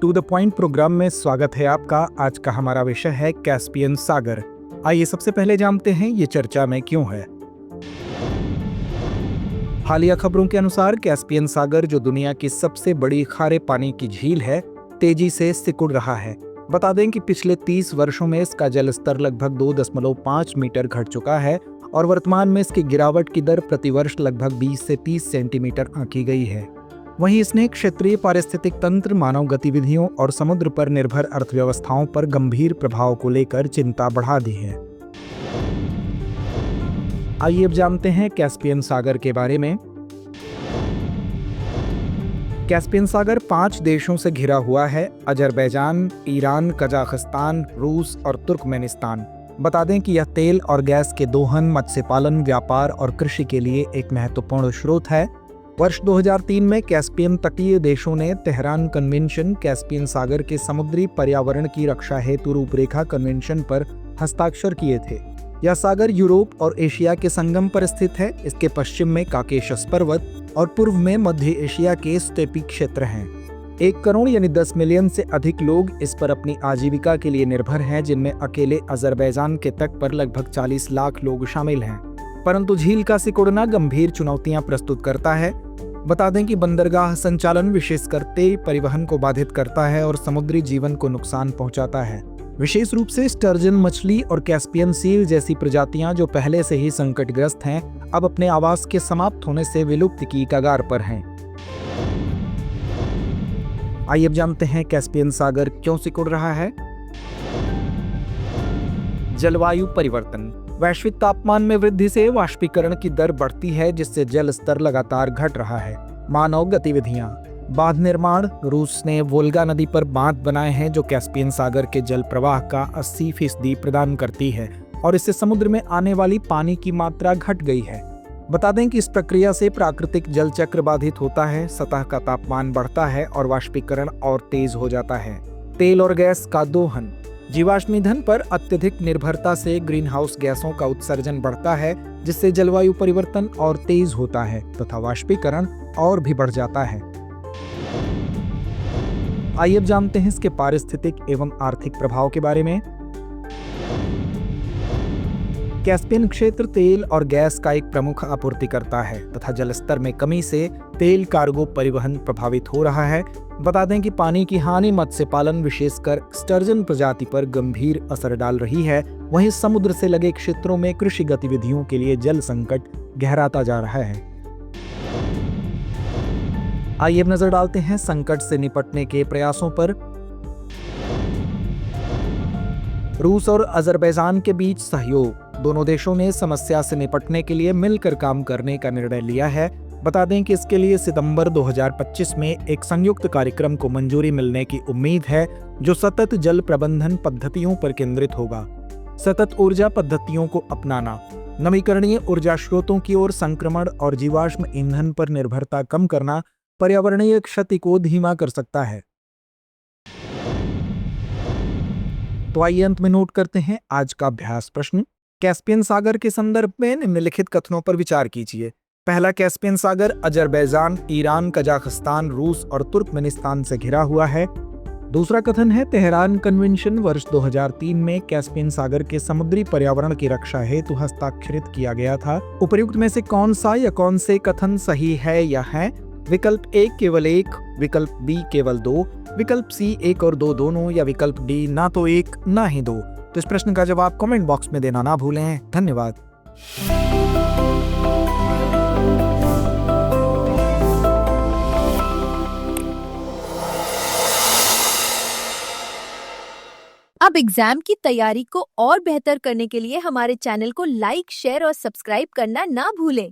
To the point programme में स्वागत है आपका। आज का हमारा विषय है कैस्पियन सागर। आइए सबसे पहले जानते हैं ये चर्चा में क्यों है। हालिया खबरों के अनुसार कैस्पियन सागर, जो दुनिया की सबसे बड़ी खारे पानी की झील है, तेजी से सिकुड़ रहा है। बता दें कि पिछले 30 वर्षों में इसका जल स्तर लगभग 2.5 मीटर घट चुका है और वर्तमान में इसकी गिरावट की दर प्रतिवर्ष लगभग 20 से 30 सेंटीमीटर आंकी गई है। वहीं इसने क्षेत्रीय पारिस्थितिक तंत्र, मानव गतिविधियों और समुद्र पर निर्भर अर्थव्यवस्थाओं पर गंभीर प्रभाव को लेकर चिंता बढ़ा दी है। आइए अब जानते हैं कैस्पियन सागर के बारे में। कैस्पियन सागर 5 देशों से घिरा हुआ है: अजरबैजान, ईरान, कजाकिस्तान, रूस और तुर्कमेनिस्तान। बता दें कि यह तेल और गैस के दोहन, मत्स्य पालन, व्यापार और कृषि के लिए एक महत्वपूर्ण स्रोत है। वर्ष 2003 में कैस्पियन तटीय देशों ने तेहरान कन्वेंशन, कैस्पियन सागर के समुद्री पर्यावरण की रक्षा हेतु रूपरेखा कन्वेंशन पर हस्ताक्षर किए थे। यह सागर यूरोप और एशिया के संगम पर स्थित है। इसके पश्चिम में काकेशस पर्वत और पूर्व में मध्य एशिया के स्टेपी क्षेत्र हैं। 1 करोड़ यानी 10 मिलियन से अधिक लोग इस पर अपनी आजीविका के लिए निर्भर हैं, जिनमें अकेले अजरबैजान के तट पर लगभग 40 लाख लोग शामिल हैं। परंतु झील का सिकुड़ना गंभीर चुनौतियां प्रस्तुत करता है। बता दें कि बंदरगाह संचालन, विशेषकर तेल परिवहन को बाधित करता है और समुद्री जीवन को नुकसान पहुंचाता है। विशेष रूप से स्टर्जन मछली और कैस्पियन सील जैसी प्रजातियां, जो पहले से ही संकटग्रस्त हैं, अब अपने आवास के समाप्त होने से विलुप्त की कगार पर हैं। आइए अब जानते हैं कैस्पियन सागर क्यों सिकुड़ रहा है। जलवायु परिवर्तन। वैश्विक तापमान में वृद्धि से वाष्पीकरण की दर बढ़ती है, जिससे जल स्तर लगातार घट रहा है। मानव गतिविधियां। बांध निर्माण। रूस ने वोल्गा नदी पर बांध बनाए हैं, जो कैस्पियन सागर के जल प्रवाह का 80% प्रदान करती है और इससे समुद्र में आने वाली पानी की मात्रा घट गई है। बता दें कि इस प्रक्रिया से प्राकृतिक जल चक्र बाधित होता है, सतह का तापमान बढ़ता है और वाष्पीकरण और तेज हो जाता है। तेल और गैस का दोहन। जीवाश्म ईंधन पर अत्यधिक निर्भरता से ग्रीन हाउस गैसों का उत्सर्जन बढ़ता है, जिससे जलवायु परिवर्तन और तेज होता है तथा वाष्पीकरण और भी बढ़ जाता है। आइए अब जानते हैं इसके पारिस्थितिक एवं आर्थिक प्रभाव के बारे में। कैस्पियन क्षेत्र तेल और गैस का एक प्रमुख आपूर्तिकर्ता है तथा जलस्तर में कमी से तेल कार्गो परिवहन प्रभावित हो रहा है। बता दें कि पानी की हानि मत्स्य पालन, विशेषकर स्टर्जन प्रजाति पर गंभीर असर डाल रही है। वहीं समुद्र से लगे क्षेत्रों में कृषि गतिविधियों के लिए जल संकट गहराता जा रहा है। आइए अब नजर डालते हैं संकट से निपटने के प्रयासों पर। रूस और अजरबैजान के बीच सहयोग। दोनों देशों ने समस्या से निपटने के लिए मिलकर काम करने का निर्णय लिया है। बता दें कि इसके लिए सितंबर 2025 में एक संयुक्त कार्यक्रम को मंजूरी मिलने की उम्मीद है, जो सतत जल प्रबंधन पद्धतियों पर केंद्रित होगा। सतत ऊर्जा पद्धतियों को अपनाना, नवीकरणीय ऊर्जा स्रोतों की ओर संक्रमण और जीवाश्म ईंधन पर निर्भरता कम करना पर्यावरणीय क्षति को धीमा कर सकता है। तो आइए अंत में नोट करते हैं आज का अभ्यास प्रश्न। कैस्पियन सागर के संदर्भ में निम्नलिखित कथनों पर विचार कीजिए। पहला, कैस्पियन सागर अजरबैजान, ईरान, कजाकिस्तान, रूस और तुर्कमेनिस्तान से घिरा हुआ है। दूसरा कथन है, तेहरान कन्वेंशन वर्ष 2003 में कैस्पियन सागर के समुद्री पर्यावरण की रक्षा हेतु हस्ताक्षरित किया गया था। उपर्युक्त में से कौन सा या कौन से कथन सही है या है? विकल्प A केवल 1, विकल्प B केवल 2, विकल्प C 1 और 2 दोनों, या विकल्प D ना तो 1 ना ही 2। तो इस प्रश्न का जवाब कमेंट बॉक्स में देना ना भूलें। धन्यवाद। अब एग्जाम की तैयारी को और बेहतर करने के लिए हमारे चैनल को लाइक, शेयर और सब्सक्राइब करना ना भूलें।